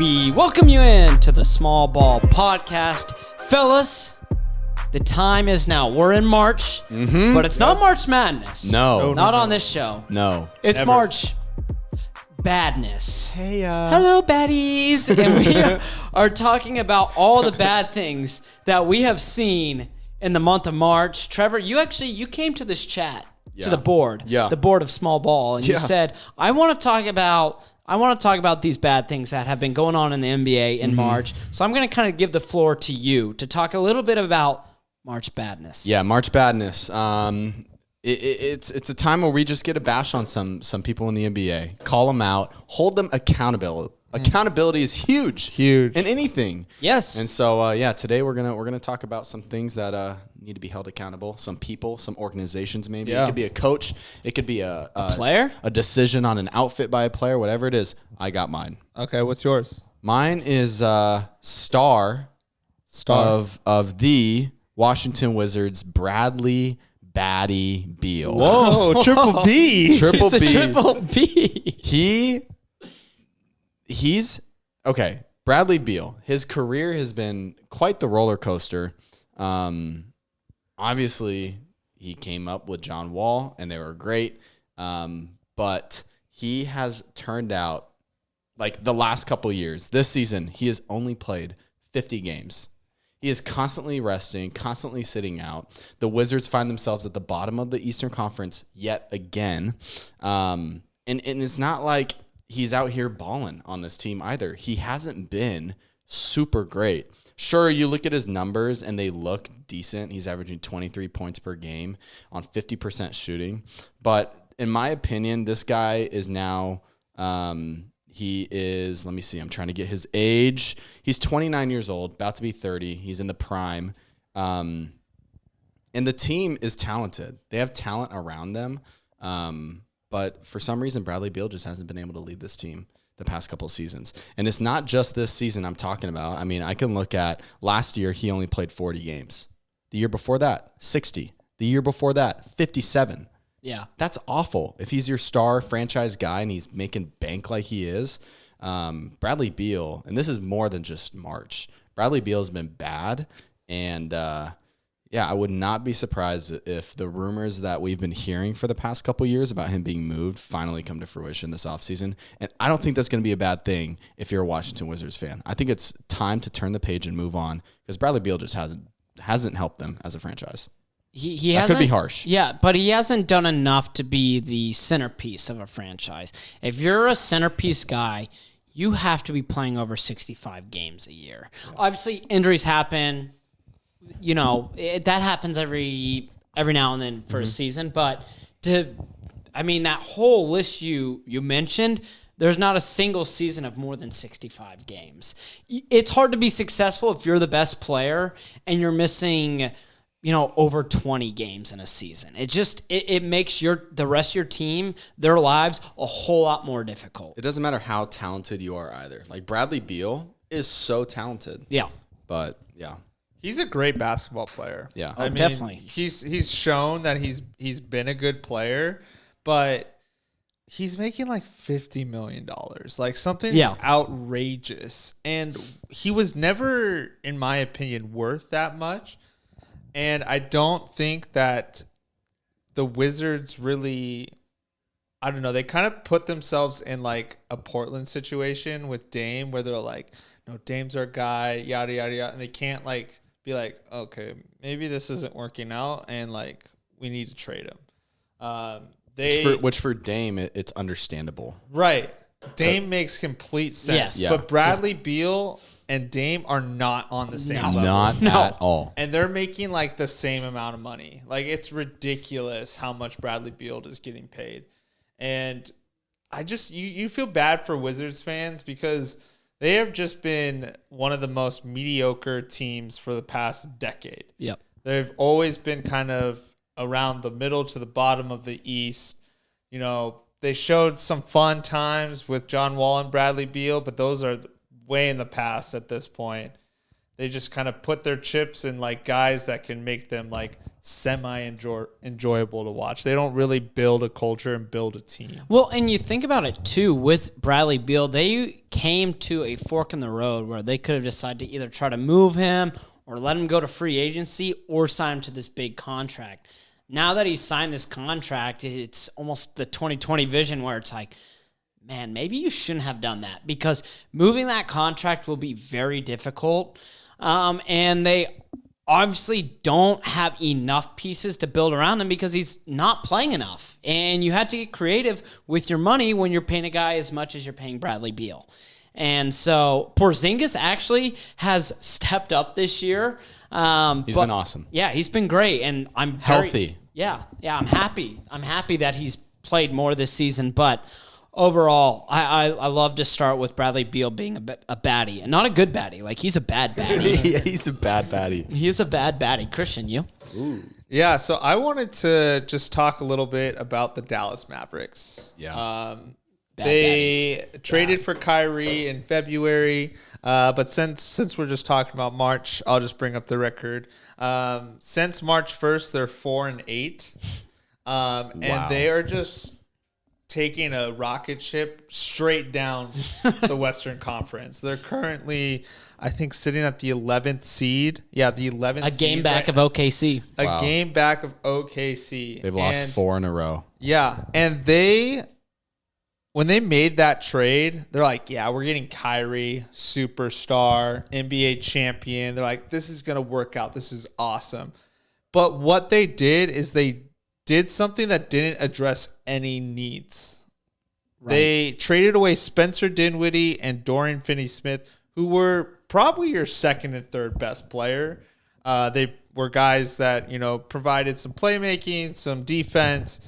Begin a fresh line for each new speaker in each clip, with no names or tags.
We welcome you in to the Small Ball Podcast. Fellas, the time is now. We're in March, but it's not March Madness.
No.
Not on this show.
No.
It's
Never.
March Badness.
Hey,
Hello, baddies. And we are talking about all the bad things that we have seen in the month of March. Trevor, you came to this chat, to the board, the board of Small Ball, and you said, I want to talk about these bad things that have been going on in the NBA in March. So I'm going to kind of give the floor to you to talk a little bit about March Badness.
Yeah, March Badness. It's a time where we just get a bash on some people in the NBA, call them out, hold them accountable. Accountability is huge in anything.
Yes.
And so today we're gonna talk about some things that need to be held accountable. Some people, some organizations, maybe it could be a coach, it could be a
player,
a decision on an outfit by a player, whatever it is. I got mine.
Okay, what's yours?
Mine is star of the Washington Wizards, Bradley Batty Beal.
Whoa, triple B.
Triple
He's a
B.
Triple B.
He's okay. Bradley Beal, his career has been quite the roller coaster. Obviously, he came up with John Wall, and they were great. But he has turned out, like the last couple of years, this season, he has only played 50 games. He is constantly resting, constantly sitting out. The Wizards find themselves at the bottom of the Eastern Conference yet again. And it's not like he's out here balling on this team either. He hasn't been super great. Sure, you look at his numbers and they look decent. He's averaging 23 points per game on 50% shooting. But in my opinion, this guy is now, he is, let me see, I'm trying to get his age. He's 29 years old, about to be 30. He's in the prime. And the team is talented. They have talent around them. But for some reason, Bradley Beal just hasn't been able to lead this team the past couple of seasons. And it's not just this season I'm talking about. I mean, I can look at last year, he only played 40 games. The year before that, 60. The year before that, 57.
Yeah.
That's awful. If he's your star franchise guy and he's making bank like he is, Bradley Beal, and this is more than just March, Bradley Beal has been bad. And, I would not be surprised if the rumors that we've been hearing for the past couple years about him being moved finally come to fruition this offseason. And I don't think that's going to be a bad thing if you're a Washington Wizards fan. I think it's time to turn the page and move on because Bradley Beal just hasn't helped them as a franchise.
He
that could be harsh.
Yeah, but he hasn't done enough to be the centerpiece of a franchise. If you're a centerpiece guy, you have to be playing over 65 games a year. Yeah. Obviously, injuries happen. You know, that happens every now and then for a season. But that whole list you mentioned, there's not a single season of more than 65 games. It's hard to be successful if you're the best player and you're missing, over 20 games in a season. It makes the rest of your team, their lives, a whole lot more difficult.
It doesn't matter how talented you are either. Like Bradley Beal is so talented.
Yeah.
But yeah.
He's a great basketball player.
Yeah.
I mean, definitely.
He's shown that he's been a good player, but he's making like $50 million, like something outrageous. And he was never, in my opinion, worth that much. And I don't think that the Wizards really, I don't know, they kind of put themselves in like a Portland situation with Dame where they're like, no, Dame's our guy, yada, yada, yada. And they can't like be like, okay, maybe this isn't working out and like we need to trade him.
Which for Dame, it's understandable.
Right. Dame makes complete sense.
Yes.
Yeah.
But Bradley Beal and Dame are not on the same level.
Not at all.
And they're making like the same amount of money. Like it's ridiculous how much Bradley Beal is getting paid. And I just you feel bad for Wizards fans because they have just been one of the most mediocre teams for the past decade.
Yep.
They've always been kind of around the middle to the bottom of the East. They showed some fun times with John Wall and Bradley Beal, but those are way in the past at this point. They just kind of put their chips in like guys that can make them like enjoyable to watch. They don't really build a culture and build a team.
Well, and you think about it too with Bradley Beal, they came to a fork in the road where they could have decided to either try to move him or let him go to free agency or sign him to this big contract. Now that he's signed this contract, it's almost the 2020 vision where it's like, man, maybe you shouldn't have done that because moving that contract will be very difficult. And they obviously don't have enough pieces to build around him because he's not playing enough. And you had to get creative with your money when you're paying a guy as much as you're paying Bradley Beal. And so Porzingis actually has stepped up this year.
He's been awesome.
Yeah, he's been great. And I'm
healthy.
Yeah, I'm happy. I'm happy that he's played more this season. But overall, I love to start with Bradley Beal being a baddie. And not a good baddie. Like, he's a bad baddie.
Yeah, he's a bad baddie.
He is a bad baddie. Christian, you?
Ooh. Yeah, so I wanted to just talk a little bit about the Dallas Mavericks.
Yeah.
They traded for Kyrie in February, but since we're just talking about March, I'll just bring up the record. Since March 1st, they're 4-8, and they are just taking a rocket ship straight down the Western Conference. They're currently, I think, sitting at the 11th seed. Yeah, the 11th seed.
A game back of OKC.
A game back of OKC.
They've lost 4 in a row.
Yeah, and when they made that trade, they're like, yeah, we're getting Kyrie, superstar, NBA champion. They're like, this is going to work out. This is awesome. But what they did is they did something that didn't address any needs. Right. They traded away Spencer Dinwiddie and Dorian Finney-Smith, who were probably your second and third best player. They were guys that, provided some playmaking, some defense,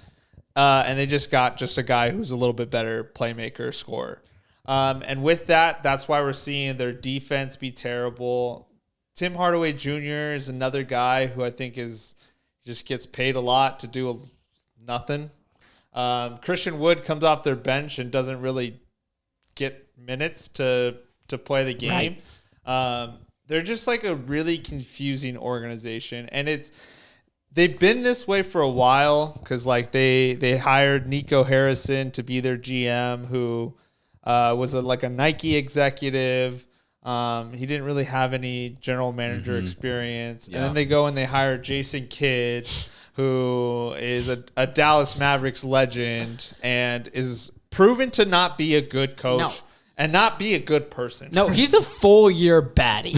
and they just got a guy who's a little bit better playmaker, scorer. And with that, that's why we're seeing their defense be terrible. Tim Hardaway Jr. is another guy who I think just gets paid a lot to do nothing. Christian Wood comes off their bench and doesn't really get minutes to play the game. Right. They're just like a really confusing organization, and they've been this way for a while because like they hired Nico Harrison to be their GM, who was like a Nike executive. He didn't really have any general manager experience. Yeah. And then they go and they hire Jason Kidd, who is a Dallas Mavericks legend and is proven to not be a good coach and not be a good person.
No, he's a full year baddie.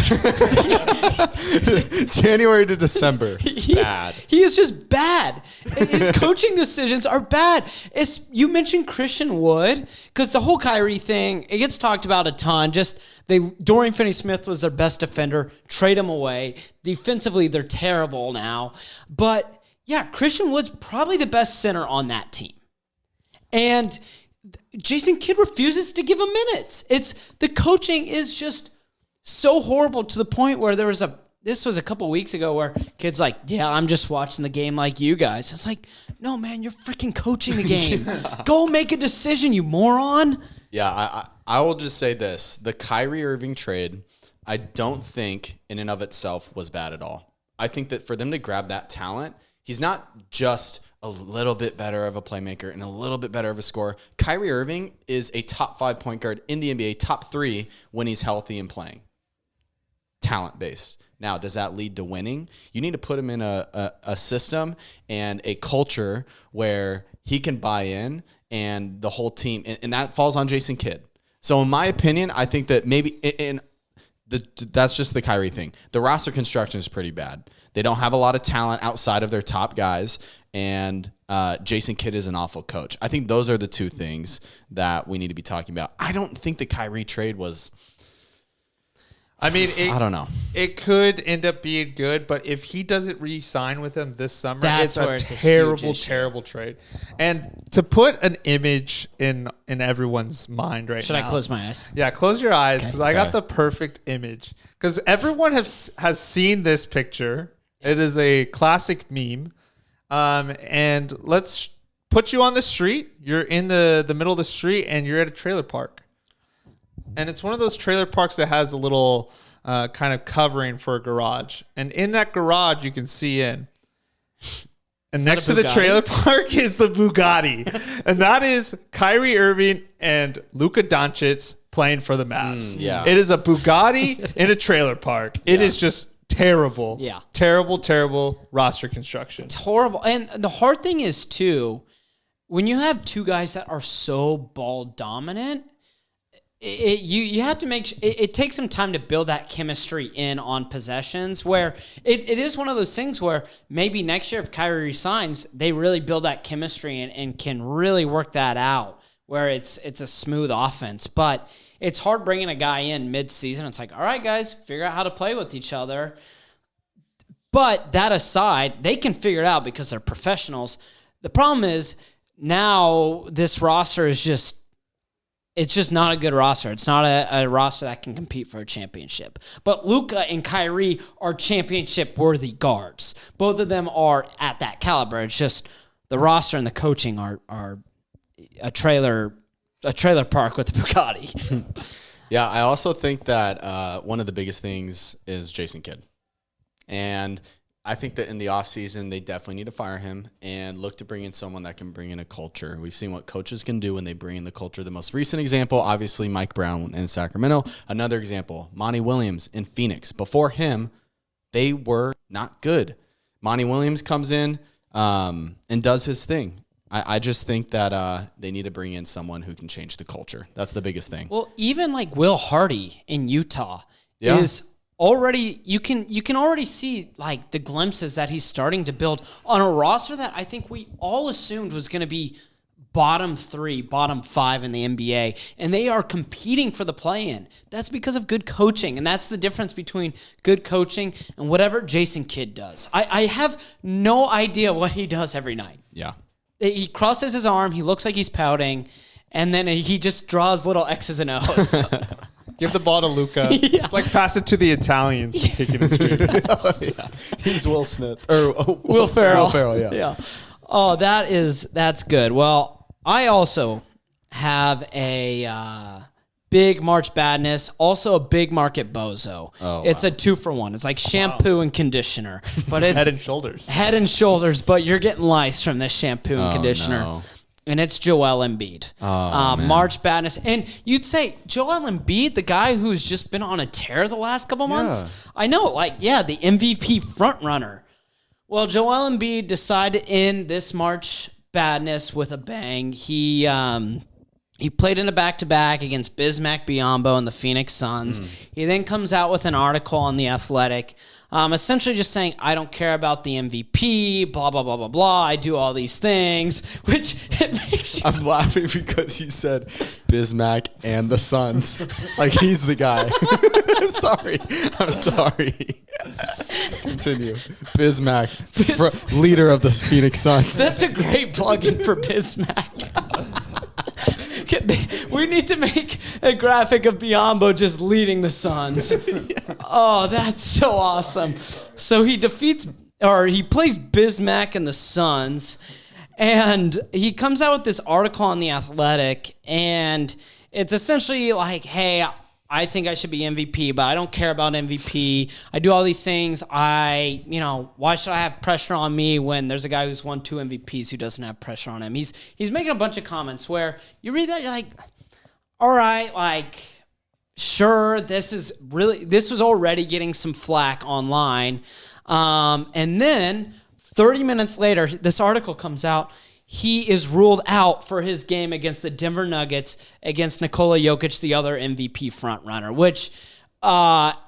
January to December, bad.
He is just bad. His coaching decisions are bad. You mentioned Christian Wood, because the whole Kyrie thing, it gets talked about a ton. Dorian Finney-Smith was their best defender. Trade him away. Defensively, they're terrible now. But yeah, Christian Wood's probably the best center on that team. And Jason Kidd refuses to give him minutes. The coaching is just so horrible to the point where this was a couple weeks ago where Kidd's like, yeah, I'm just watching the game like you guys. It's like, no, man, you're freaking coaching the game. Go make a decision, you moron.
Yeah, I will just say this. The Kyrie Irving trade, I don't think in and of itself was bad at all. I think that for them to grab that talent, he's not just a little bit better of a playmaker and a little bit better of a scorer. Kyrie Irving is a top 5 point guard in the NBA, top 3 when he's healthy and playing. Talent base. Now, does that lead to winning? You need to put him in a system and a culture where he can buy in and the whole team, and that falls on Jason Kidd. So in my opinion, I think that maybe that's just the Kyrie thing. The roster construction is pretty bad. They don't have a lot of talent outside of their top guys, and Jason Kidd is an awful coach. I think those are the two things that we need to be talking about. I don't think the Kyrie trade was...
I
don't know.
It could end up being good, but if he doesn't re-sign with them this summer,
it's
a terrible trade. And to put an image in everyone's mind right now.
Should I close my eyes?
Yeah, close your eyes, because I got the perfect image. Because everyone has seen this picture. It is a classic meme. And let's put you on the street. You're in the middle of the street, and you're at a trailer park. And it's one of those trailer parks that has a little kind of covering for a garage. And in that garage, you can see in. And next to the trailer park is the Bugatti. And that is Kyrie Irving and Luka Doncic playing for the Mavs. It is a Bugatti in a trailer park. It is just terrible.
Yeah.
Terrible roster construction.
It's horrible. And the hard thing is, too, when you have two guys that are so ball dominant, you have to make it takes some time to build that chemistry in on possessions, where it is one of those things where maybe next year if Kyrie resigns, they really build that chemistry and can really work that out where it's a smooth offense. But it's hard bringing a guy in mid-season. It's like, all right, guys, figure out how to play with each other. But that aside, they can figure it out because they're professionals. The problem is now this roster is just not a good roster. It's not a roster that can compete for a championship. But Luka and Kyrie are championship-worthy guards. Both of them are at that caliber. It's just the roster and the coaching are a trailer park with a Bugatti.
Yeah, I also think that one of the biggest things is Jason Kidd. And I think that in the offseason, they definitely need to fire him and look to bring in someone that can bring in a culture. We've seen what coaches can do when they bring in the culture. The most recent example, obviously, Mike Brown in Sacramento. Another example, Monty Williams in Phoenix. Before him, they were not good. Monty Williams comes in and does his thing. I just think that they need to bring in someone who can change the culture. That's the biggest thing.
Well, even like Will Hardy in Utah is already, you can already see like the glimpses that he's starting to build on a roster that I think we all assumed was going to be bottom 3, bottom 5 in the NBA, and they are competing for the play-in. That's because of good coaching, and that's the difference between good coaching and whatever Jason Kidd does. I have no idea what he does every night.
Yeah.
He crosses his arm, he looks like he's pouting, and then he just draws little X's and O's.
Give the ball to Luka. Yeah. It's like pass it to the Italians for kicking and screaming.
He's Will Smith. Or
Will Ferrell.
Will Ferrell, yeah.
Oh, that's good. Well, I also have a big March Badness, also a big market bozo. It's a 2-for-1. It's like shampoo and conditioner, but it's
Head and Shoulders.
Head and Shoulders, but you're getting lice from this shampoo and conditioner.
No.
And it's Joel Embiid. March Badness. And you'd say, Joel Embiid, the guy who's just been on a tear the last couple months? I know, the MVP frontrunner. Well, Joel Embiid decided to end this March Badness with a bang. He played in a back-to-back against Bismack Biyombo and the Phoenix Suns. He then comes out with an article on The Athletic, essentially just saying, I don't care about the MVP, blah, blah, blah, blah, blah. I do all these things, which it makes you...
I'm laughing because you said Bismack and the Suns. Like, he's the guy. I'm sorry. Continue. Bismack, leader of the Phoenix Suns.
That's a great plug-in for Bismack. We need to make a graphic of Biyombo just leading the Suns. Oh, that's so awesome. So he plays Bismack and the Suns, and he comes out with this article on The Athletic, and it's essentially like, hey, I think I should be MVP, but I don't care about MVP. I do all these things. Why should I have pressure on me when there's a guy who's won 2 MVPs who doesn't have pressure on him? He's making a bunch of comments where you read that, you're like, all right, sure, this was already getting some flack online. And then 30 minutes later, this article comes out. He is ruled out for his game against the Denver Nuggets against Nikola Jokic, the other MVP frontrunner, which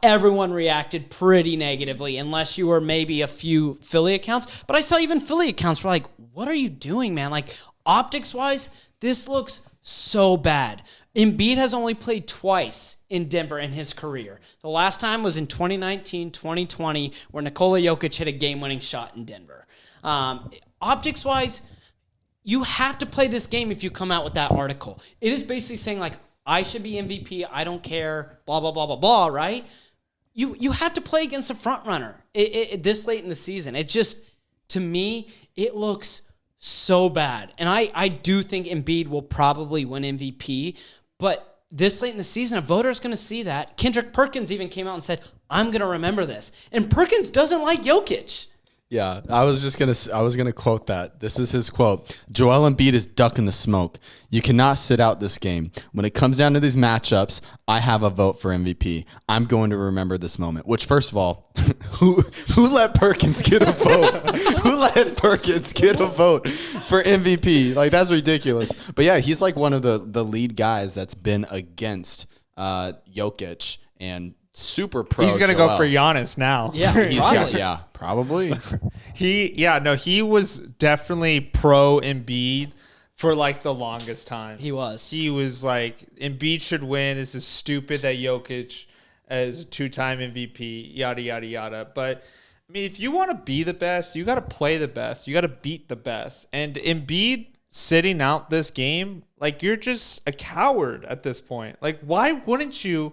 everyone reacted pretty negatively, unless you were maybe a few Philly accounts. But I saw even Philly accounts were like, what are you doing, man? Like, optics-wise, this looks so bad. Embiid has only played twice in Denver in his career. The last time was in 2019, 2020, where Nikola Jokic hit a game-winning shot in Denver. Optics-wise, you have to play this game if you come out with that article. It is basically saying, like, I should be MVP, I don't care, blah, blah, blah, blah, blah, right? You have to play against a front runner this late in the season. It just, to me, it looks so bad. And I do think Embiid will probably win MVP, but this late in the season, a voter is going to see that. Kendrick Perkins even came out and said, I'm going to remember this. And Perkins doesn't like Jokic.
Yeah, I was gonna quote that. This is his quote. Joel Embiid is ducking the smoke. You cannot sit out this game. When it comes down to these matchups, I have a vote for MVP. I'm going to remember this moment. Which, first of all, who let Perkins get a vote? Who let Perkins get a vote for MVP? Like, that's ridiculous. But yeah, he's like one of the lead guys that's been against Jokic and super pro.
He's gonna
Joel.
go for Giannis now.
Yeah,
Probably.
He was definitely pro Embiid for like the longest time.
He was
like, Embiid should win. This is stupid that Jokic is a 2-time MVP. Yada yada yada. But I mean, if you want to be the best, you got to play the best. You got to beat the best. And Embiid sitting out this game, like, you're just a coward at this point. Like, why wouldn't you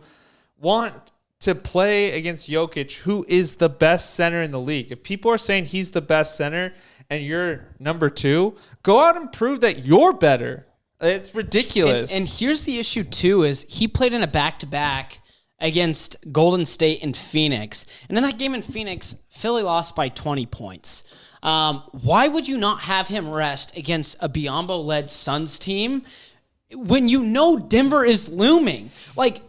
want to play against Jokic, who is the best center in the league? If people are saying he's the best center and you're number 2, go out and prove that you're better. It's ridiculous.
And here's the issue too: is he played in a back-to-back against Golden State and Phoenix, and in that game in Phoenix, Philly lost by 20 points. Why would you not have him rest against a Biyombo-led Suns team when you know Denver is looming? Like,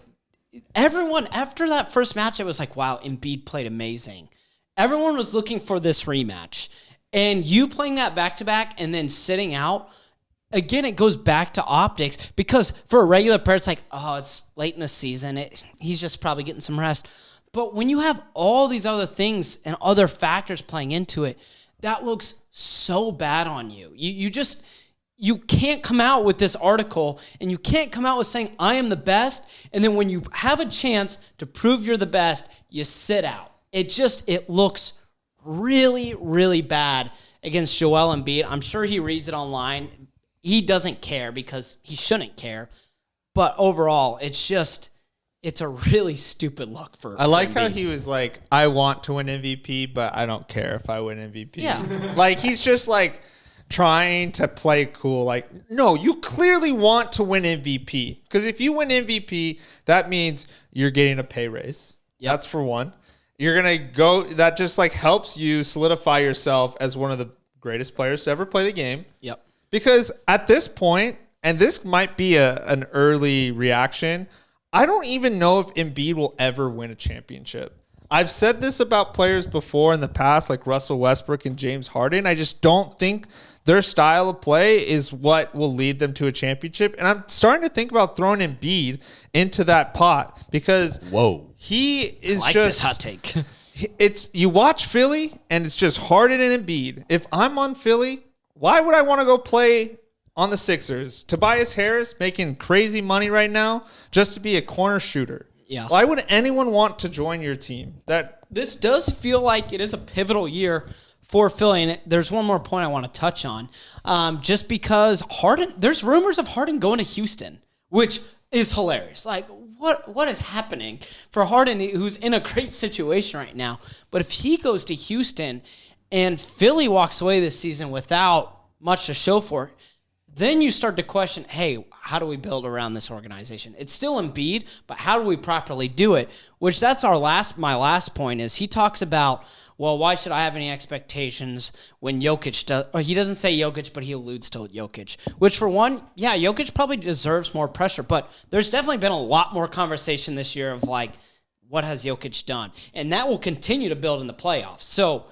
everyone, after that first match, it was like, wow, Embiid played amazing. Everyone was looking for this rematch. And you playing that back-to-back and then sitting out, again, it goes back to optics, because for a regular player, it's like, oh, it's late in the season. He's just probably getting some rest. But when you have all these other things and other factors playing into it, that looks so bad on you. You can't come out with this article and you can't come out with saying, I am the best. And then when you have a chance to prove you're the best, you sit out. It looks really, really bad against Joel Embiid. I'm sure he reads it online. He doesn't care because he shouldn't care. But overall, it's a really stupid look for
I like
Embiid.
how he was like, I want to win MVP, but I don't care if I win MVP.
Yeah.
Like, he's just like trying to play cool. Like, no, you clearly want to win MVP. Because if you win MVP, that means you're getting a pay raise.
Yep.
That's for one. You're going to go, that just like helps you solidify yourself as one of the greatest players to ever play the game.
Yep.
Because at this point, and this might be an early reaction, I don't even know if Embiid will ever win a championship. I've said this about players before in the past, like Russell Westbrook and James Harden. I just don't think their style of play is what will lead them to a championship. And I'm starting to think about throwing Embiid into that pot because he is
I like
just
this hot take.
It's, you watch Philly and it's just Harden and Embiid. If I'm on Philly, why would I want to go play on the Sixers? Tobias Harris making crazy money right now just to be a corner shooter.
Yeah.
Why would anyone want to join your team?
This does feel like it is a pivotal year for Philly, and there's one more point I want to touch on. Just because Harden, there's rumors of Harden going to Houston, which is hilarious. Like, what is happening for Harden, who's in a great situation right now? But if he goes to Houston and Philly walks away this season without much to show for it, then you start to question, hey, how do we build around this organization? It's still Embiid, but how do we properly do it? Which that's my last point is he talks about, well, why should I have any expectations when Jokic does, or he doesn't say Jokic, but he alludes to Jokic, which for one, yeah, Jokic probably deserves more pressure, but there's definitely been a lot more conversation this year of like, what has Jokic done? And that will continue to build in the playoffs. So,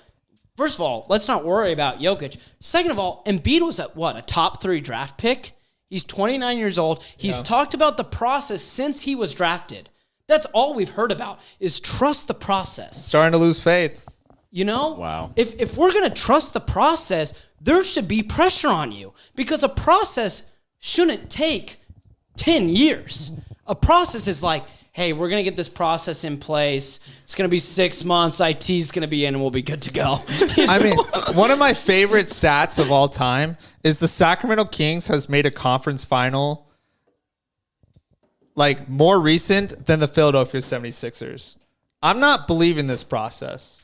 first of all, let's not worry about Jokic. Second of all, Embiid was at a top 3 draft pick? He's 29 years old. He's talked about the process since he was drafted. That's all we've heard about is trust the process.
Starting to lose faith.
You know?
Wow.
If we're going to trust the process, there should be pressure on you because a process shouldn't take 10 years. A process is like, hey, we're going to get this process in place. It's going to be 6 months. IT's going to be in and we'll be good to go.
I mean, one of my favorite stats of all time is the Sacramento Kings has made a conference final like more recent than the Philadelphia 76ers. I'm not believing this process.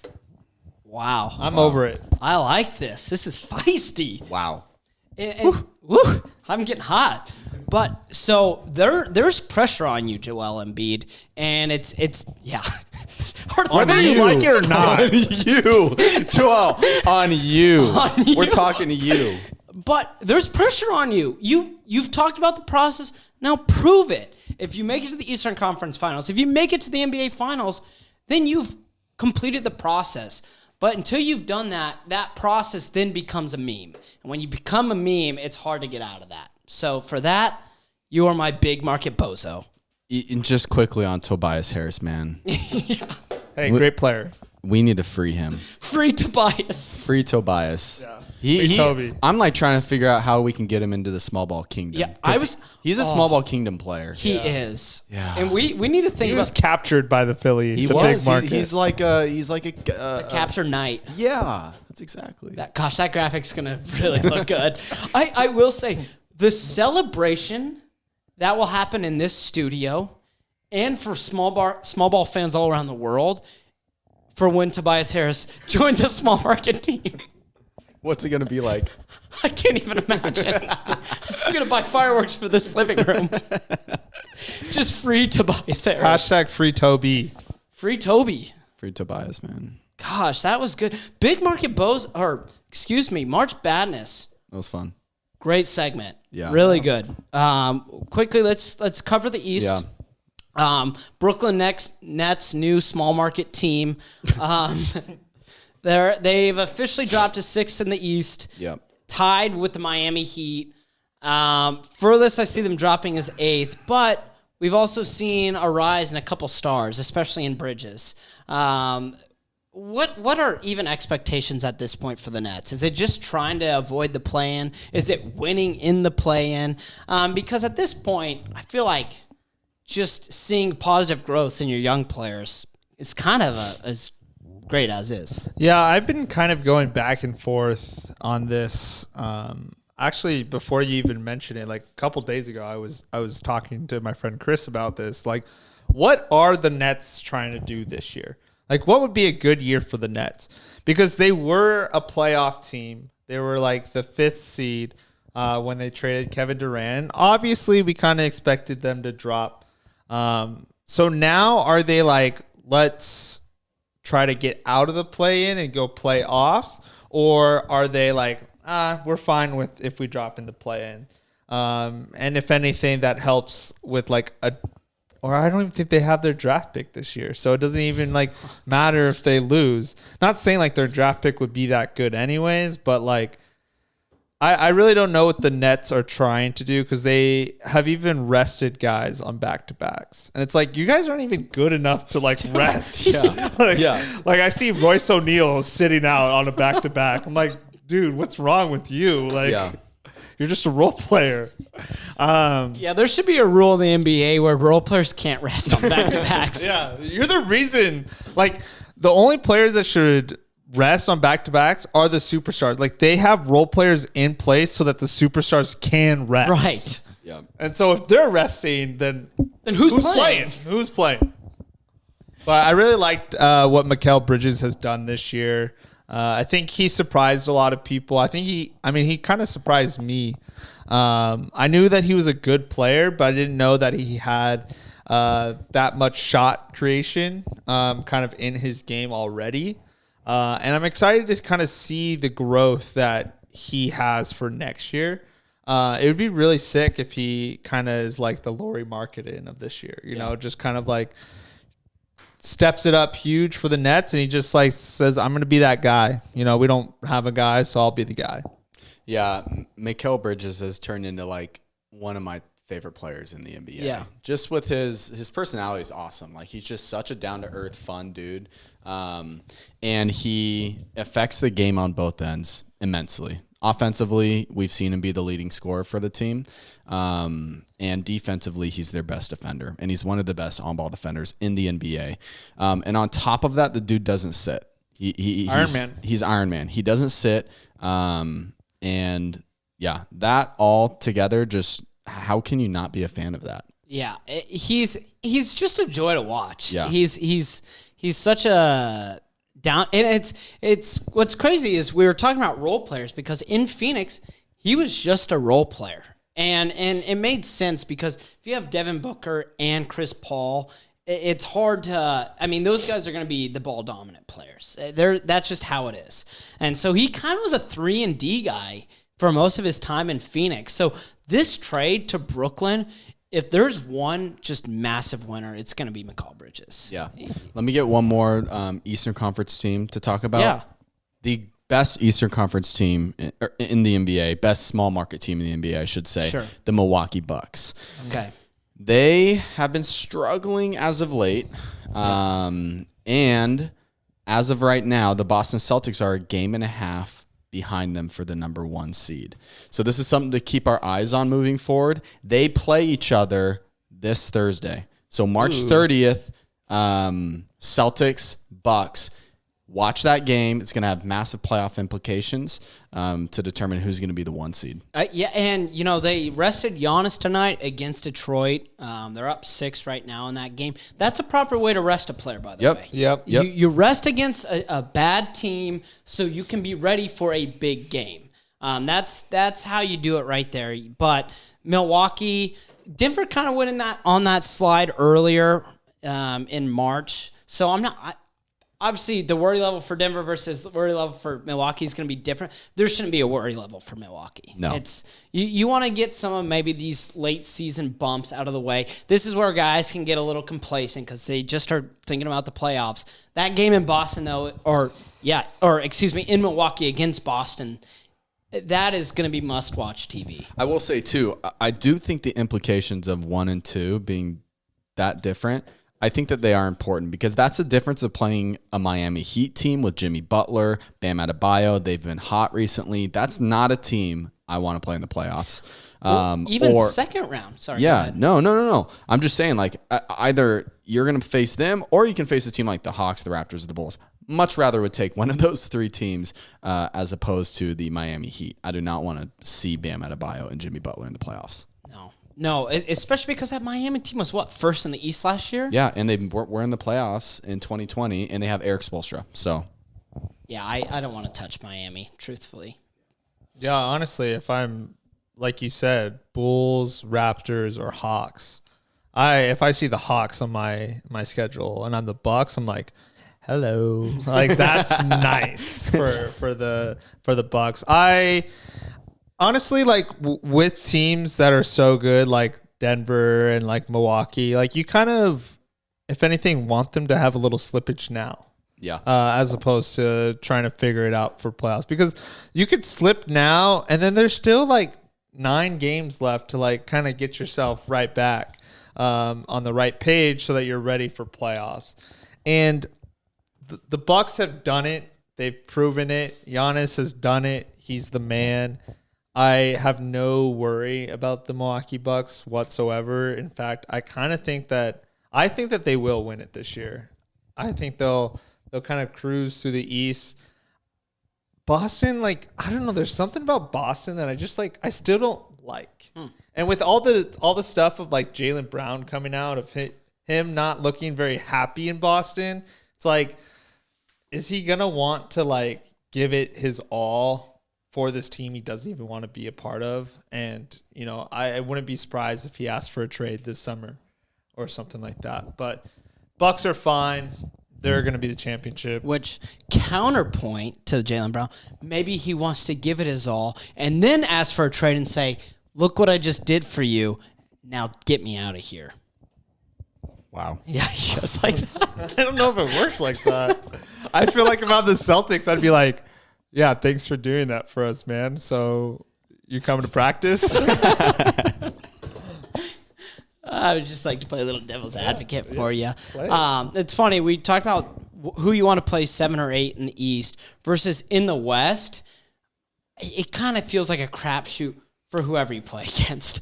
Wow.
I'm over it.
I like this. This is feisty.
Wow.
And woo, I'm getting hot. But so there's pressure on you, Joel Embiid, and it's yeah.
Whether you like it or not,
on you, Joel, on you.
On you.
We're talking to you.
But there's pressure on you. You've talked about the process. Now prove it. If you make it to the Eastern Conference Finals, if you make it to the NBA Finals, then you've completed the process. But until you've done that, that process then becomes a meme. And when you become a meme, it's hard to get out of that. So for that, you are my big market bozo.
And just quickly on Tobias Harris, man.
Yeah.
Hey, great player.
We need to free him.
Free Tobias.
Free Tobias.
Yeah.
Toby. I'm like trying to figure out how we can get him into the small ball kingdom.
Yeah,
he's a small ball kingdom player.
He is.
Yeah.
And we need to think
He
about
was captured by the Philly.
He
the
was.
big market.
He's like a
capture night.
Yeah, that's exactly.
That graphic's gonna really look good. I will say the celebration that will happen in this studio and for small ball fans all around the world for when Tobias Harris joins a small market team.
What's it gonna be like?
I can't even imagine. I'm gonna buy fireworks for this living room. Just free Tobias Harris.
Hashtag free Toby.
Free Toby.
Free Tobias, man.
Gosh, that was good. Big Market March Badness.
That was fun.
Great segment.
Yeah.
Really good. Quickly, let's cover the East.
Yeah.
Brooklyn Nets new small market team. They've officially dropped to 6th in the East.
Yep.
Tied with the Miami Heat. Furthest I see them dropping is 8th, but we've also seen a rise in a couple stars, especially in Bridges. What are even expectations at this point for the Nets? Is it just trying to avoid the play-in? Is it winning in the play-in? Because at this point, I feel like just seeing positive growth in your young players is kind of as great as is.
Yeah, I've been kind of going back and forth on this. Actually, before you even mentioned it, like a couple days ago, I was talking to my friend Chris about this. Like, what are the Nets trying to do this year? Like, what would be a good year for the Nets? Because they were a playoff team. They were like the 5th seed when they traded Kevin Durant. Obviously, we kind of expected them to drop. So now are they like, let's try to get out of the play-in and go playoffs? Or are they like, we're fine with if we drop in the play-in? And if anything, that helps with like or I don't even think they have their draft pick this year. So it doesn't even like matter if they lose. Not saying like their draft pick would be that good anyways, but like I really don't know what the Nets are trying to do because they have even rested guys on back-to-backs. And it's like, you guys aren't even good enough to like rest.
Yeah.
Like I see Royce O'Neal sitting out on a back-to-back. I'm like, dude, what's wrong with you? Like, you're just a role player.
Yeah, there should be a rule in the NBA where role players can't rest on back-to-backs.
Yeah, you're the reason. Like, the only players that should rest on back-to-backs are the superstars. Like, they have role players in place so that the superstars can rest.
Right.
Yeah.
And so if they're resting, then
who's playing?
Who's playing? But I really liked what Mikal Bridges has done this year. I think he surprised a lot of people. I think he kind of surprised me. I knew that he was a good player, but I didn't know that he had that much shot creation kind of in his game already. And I'm excited to kind of see the growth that he has for next year. It would be really sick if he kind of is like the Lauri Markkanen of this year, you know, just kind of like steps it up huge for the Nets. And he just like says, I'm going to be that guy. You know, we don't have a guy, so I'll be the guy.
Yeah. Mikal Bridges has turned into like one of my favorite players in the NBA.
Yeah.
Just with his personality is awesome. Like, he's just such a down to earth, fun dude. And he affects the game on both ends immensely. Offensively, we've seen him be the leading scorer for the team. And defensively, he's their best defender. And he's one of the best on-ball defenders in the NBA. And on top of that, the dude doesn't sit.
Iron Man.
He's Iron Man. He doesn't sit. And yeah, that all together, just how can you not be a fan of that?
Yeah, he's just a joy to watch.
Yeah.
He's such a down, and it's what's crazy is we were talking about role players because in Phoenix he was just a role player, And it made sense because if you have Devin Booker and Chris Paul, it's hard to. I mean, those guys are going to be the ball dominant players. That's just how it is. And so he kind of was a 3-and-D guy for most of his time in Phoenix. So this trade to Brooklyn, if there's one just massive winner, it's going to be Mikal Bridges.
Yeah. Let me get one more Eastern Conference team to talk about.
Yeah.
The best Eastern Conference team in the NBA, best small market team in the NBA, I should say,
Sure.
the Milwaukee Bucks.
Okay.
They have been struggling as of late. And as of right now, the Boston Celtics are a game and a half behind them for the number 1 seed. So this is something to keep our eyes on moving forward. They play each other this Thursday. So March 30th, Celtics, Bucks. Watch that game. It's going to have massive playoff implications to determine who's going to be the 1 seed.
Yeah, and, they rested Giannis tonight against Detroit. They're up 6 right now in that game. That's a proper way to rest a player, by the way.
Yep.
You rest against a bad team so you can be ready for a big game. That's how you do it right there. But Milwaukee, Denver kind of went on that slide earlier in March. So I'm not... Obviously, the worry level for Denver versus the worry level for Milwaukee is going to be different. There shouldn't be a worry level for Milwaukee.
No.
It's you want to get some of maybe these late season bumps out of the way. This is where guys can get a little complacent because they just start thinking about the playoffs. That game in Boston, though, in Milwaukee against Boston, that is going to be must-watch TV.
I will say, too, I do think the implications of 1 and 2 being that different, I think that they are important because that's the difference of playing a Miami Heat team with Jimmy Butler, Bam Adebayo. They've been hot recently. That's not a team I want to play in the playoffs.
Second round. Sorry.
Yeah. No. I'm just saying, either you're going to face them or you can face a team like the Hawks, the Raptors, or the Bulls. Much rather would take one of those 3 teams as opposed to the Miami Heat. I do not want to see Bam Adebayo and Jimmy Butler in the playoffs.
No, especially because that Miami team was, first in the East last year?
Yeah, and they were in the playoffs in 2020, and they have Eric Spoelstra. So,
yeah, I don't want to touch Miami, truthfully.
Yeah, honestly, if I'm, like you said, Bulls, Raptors, or Hawks, if I see the Hawks on my schedule and I'm the Bucks, I'm like, hello. That's nice for the Bucks. Honestly, with teams that are so good, like Denver and like Milwaukee, you kind of, if anything, want them to have a little slippage now.
Yeah.
As opposed to trying to figure it out for playoffs. Because you could slip now, and then there's still 9 games left to kind of get yourself right back on the right page so that you're ready for playoffs. And the Bucks have done it. They've proven it. Giannis has done it. He's the man. I have no worry about the Milwaukee Bucks whatsoever. In fact, I think that they will win it this year. I think they'll kind of cruise through the East. Boston, I don't know. There's something about Boston that I just I still don't like. And with all the stuff of Jaylen Brown coming out of him not looking very happy in Boston, it's is he gonna want to give it his all for this team he doesn't even want to be a part of? And, I wouldn't be surprised if he asked for a trade this summer or something like that. But Bucks are fine. They're going to be the championship.
Which, counterpoint to Jaylen Brown, maybe he wants to give it his all and then ask for a trade and say, look what I just did for you. Now get me out of here.
Wow.
Yeah, just like that.
I don't know if it works like that. I feel like if I'm the Celtics, I'd be like, yeah, thanks for doing that for us, man. So you coming to practice?
I would just like to play a little devil's advocate for you. It's funny. We talked about who you want to play 7 or 8 in the East versus in the West. It kind of feels like a crapshoot for whoever you play against.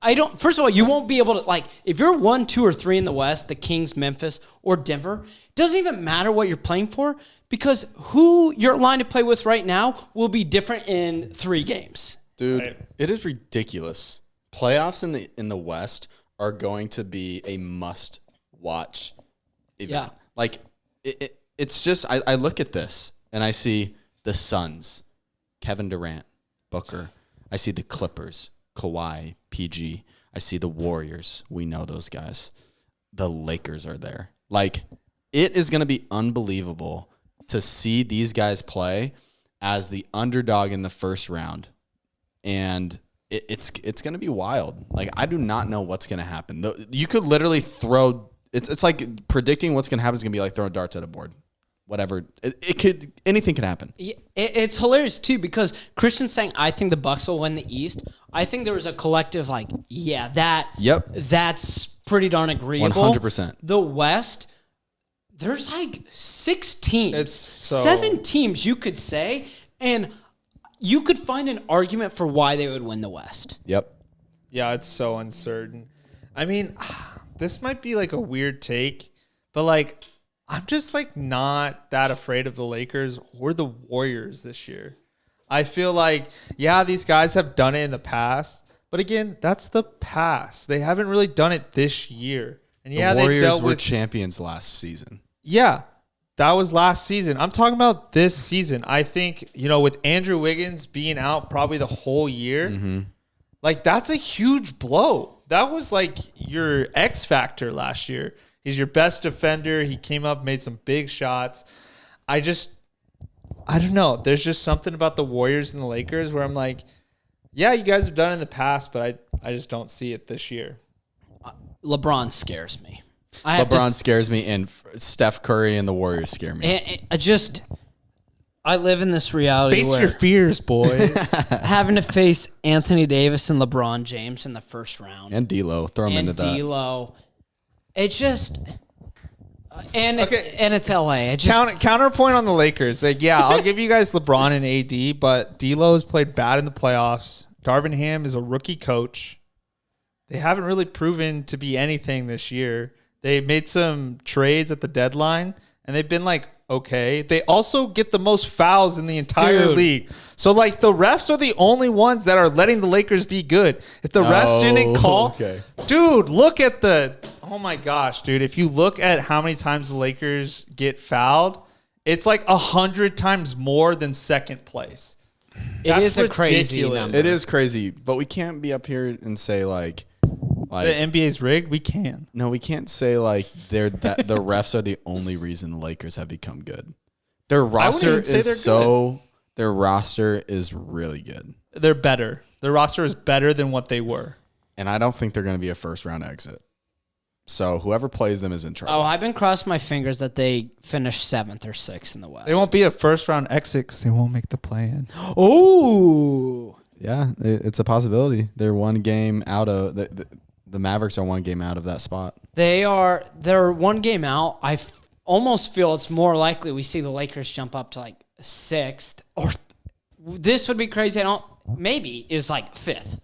I don't. First of all, you won't be able to if you're 1, 2, or 3 in the West, the Kings, Memphis, or Denver. It doesn't even matter what you're playing for because who you're aligned to play with right now will be different in 3 games.
Dude,
right.
It is ridiculous. Playoffs in the West are going to be a must-watch event.
Yeah.
It's just I look at this and I see the Suns, Kevin Durant, Booker. I see the Clippers, Kawhi, PG. I see the Warriors. We know those guys. The Lakers are there. Like, it is going to be unbelievable to see these guys play as the underdog in the first round. And it's going to be wild. Like, I do not know what's going to happen. You could literally throw – it's like predicting what's going to happen is going to be like throwing darts at a board. Whatever. Anything can happen.
It's hilarious, too, because Christian's saying, I think the Bucks will win the East. I think there was a collective, like, that's pretty darn agreeable.
100%.
The West, there's like 6 teams. 7 teams, you could say, and you could find an argument for why they would win the West.
Yep.
Yeah, it's so uncertain. I mean, this might be like a weird take, but like, I'm just like not that afraid of the Lakers or the Warriors this year. I feel like, yeah, these guys have done it in the past, but again, that's the past. They haven't really done it this year. And yeah,
the Warriors
they dealt
were
with
champions last season.
Yeah, that was last season. I'm talking about this season. I think, with Andrew Wiggins being out probably the whole year, like that's a huge blow. That was like your X factor last year. He's your best defender. He came up, made some big shots. I don't know. There's just something about the Warriors and the Lakers where I'm like, yeah, you guys have done it in the past, but I just don't see it this year.
LeBron scares me.
LeBron scares me, and Steph Curry and the Warriors scare me.
I live in this reality
Face
where
your fears, boys.
having to face Anthony Davis and LeBron James in the first round.
And D'Lo. Throw him into that.
And D'Lo. It's just... And it's LA.
Counterpoint on the Lakers. Like, yeah, I'll give you guys LeBron and AD, but D'Lo has played bad in the playoffs. Darvin Ham is a rookie coach. They haven't really proven to be anything this year. They made some trades at the deadline, and they've been like, okay. They also get the most fouls in the entire league. So, like, the refs are the only ones that are letting the Lakers be good. If the refs didn't call...
Okay.
Dude, look at the... Oh, my gosh, dude. If you look at how many times the Lakers get fouled, it's like 100 times more than second place.
It is a crazy number.
It is crazy, but we can't be up here and say, like
the NBA's rigged. We can.
No, we can't say like the refs are the only reason the Lakers have become good. Their roster their roster is really good.
They're better. Their roster is better than what they were.
And I don't think they're going to be a first round exit. So whoever plays them is in trouble.
Oh, I've been crossing my fingers that they finish 7th or 6th in the West.
They won't be a first round exit because they won't make the play-in.
Oh,
yeah, it's a possibility. They're one game out of the Mavericks are one game out of that spot.
They're one game out. I almost feel it's more likely we see the Lakers jump up to like 6th, or this would be crazy. Maybe is like 5th.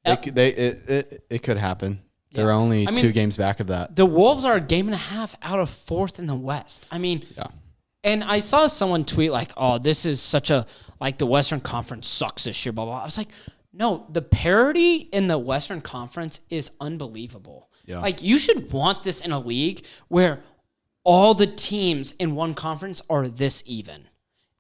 It could happen. They're only 2 games back of that.
The Wolves are a game and a half out of 4th in the West. I mean,
yeah.
And I saw someone tweet like, "Oh, this is such a the Western Conference sucks this year." Blah blah. I was like, no, the parity in the Western Conference is unbelievable.
Yeah.
Like, you should want this in a league where all the teams in one conference are this even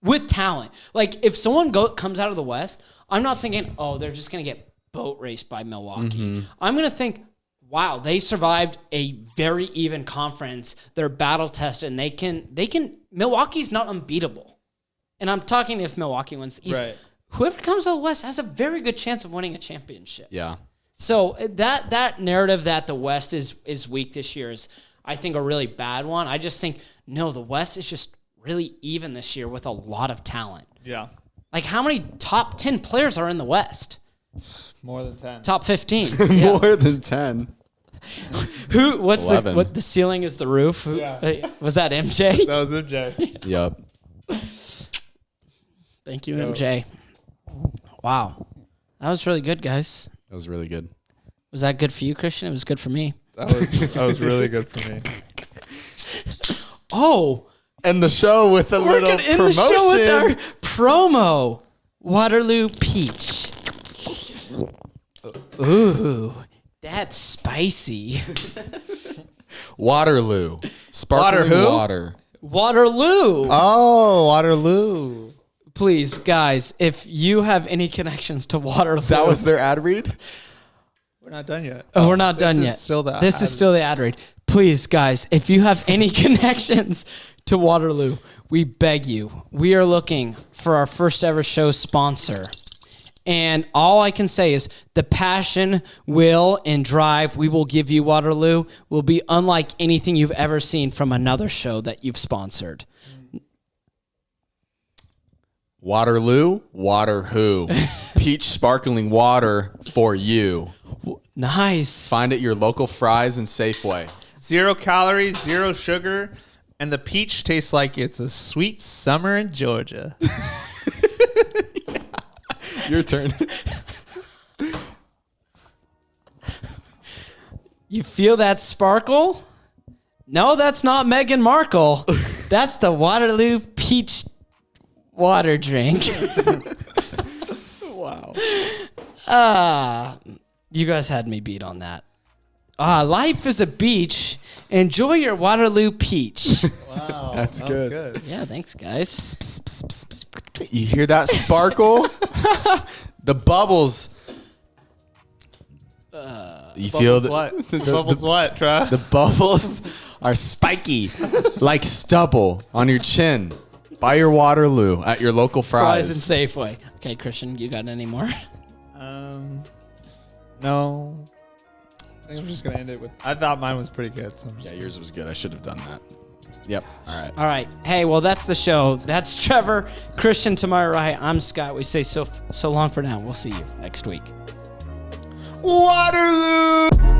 with talent. Like, if someone comes out of the West, I'm not thinking, oh, they're just gonna get boat raced by Milwaukee.
Mm-hmm.
I'm gonna think, wow, they survived a very even conference. They're battle tested, and they can. Milwaukee's not unbeatable, and I'm talking if Milwaukee wins the East.
Right.
Whoever comes out of the West has a very good chance of winning a championship.
Yeah.
So that narrative that the West is weak this year is, I think, a really bad one. I just think, no, the West is just really even this year with a lot of talent.
Yeah.
Like, how many top 10 players are in the West?
More than 10.
Top 15.
More than 10.
What's
11.
the ceiling is the roof? Was that MJ?
That was MJ.
Yep.
Thank you, MJ. Wow. That was really good, guys.
That was really good.
Was that good for you, Christian? It was good for me.
That was really good for me.
Oh.
And the show with a little promotion.
The show with our promo. Waterloo Peach. Ooh. That's spicy.
Waterloo. Sparkling water.
Waterloo.
Oh, Waterloo.
please, guys, if you have any connections to Waterloo.
That was their ad read?
We're not done yet.
Oh, we're not done yet. This is still the ad read. Please, guys, if you have any connections to Waterloo, we beg you. We are looking for our first ever show sponsor. And all I can say is the passion, will, and drive we will give you, Waterloo, will be unlike anything you've ever seen from another show that you've sponsored.
Waterloo, water who? Peach sparkling water for you.
Nice.
Find it at your local Fry's and Safeway.
0 calories, 0 sugar, and the peach tastes like it's a sweet summer in Georgia.
Your turn.
You feel that sparkle? No, that's not Meghan Markle. That's the Waterloo peach water drink.
Wow.
You guys had me beat on that. Life is a beach. Enjoy your Waterloo peach.
Wow.
That's good.
Yeah, thanks, guys.
You hear that sparkle? The bubbles. You feel
What? The bubbles what, Tra?
The bubbles are spiky like stubble on your chin. Buy your Waterloo at your local Fry's.
Fries and Safeway. Okay, Christian, you got any more?
No. I think we're just going to end it with... I thought mine was pretty good. So
Yeah, yours was good. I should have done that. Yep. All
right. Hey, well, that's the show. That's Trevor. Christian to my right. I'm Scott. We say so long for now. We'll see you next week.
Waterloo!